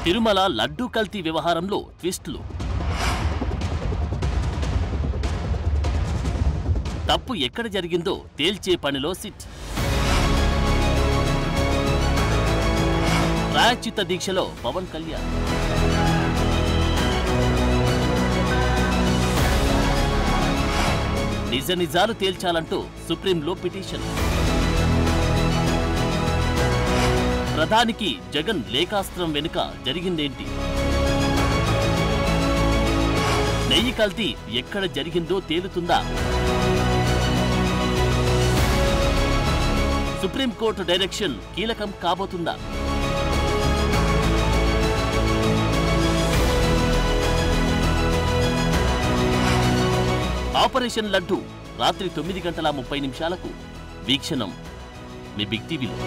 తిరుమల లడ్డూ కల్తీ వ్యవహారంలో ట్విస్టులు. తప్పు ఎక్కడ జరిగిందో తేల్చే పనిలో సిట్. ప్రాయశ్చిత్త దీక్షలో పవన్ కళ్యాణ్. నిజ నిజాలు తేల్చాలంటూ సుప్రీంలో పిటిషన్. ప్రధానికి జగన్ లేఖాస్త్రం వెనుక జరిగిందేంటి? నెయ్యి కల్తీ ఎక్కడ జరిగిందో తేలుతుందా? సుప్రీంకోర్టు డైరెక్షన్ కీలకం కాబోతుందా? ఆపరేషన్ లడ్డూ రాత్రి 9:30 వీక్షణం మీ బిగ్ టీవీలో.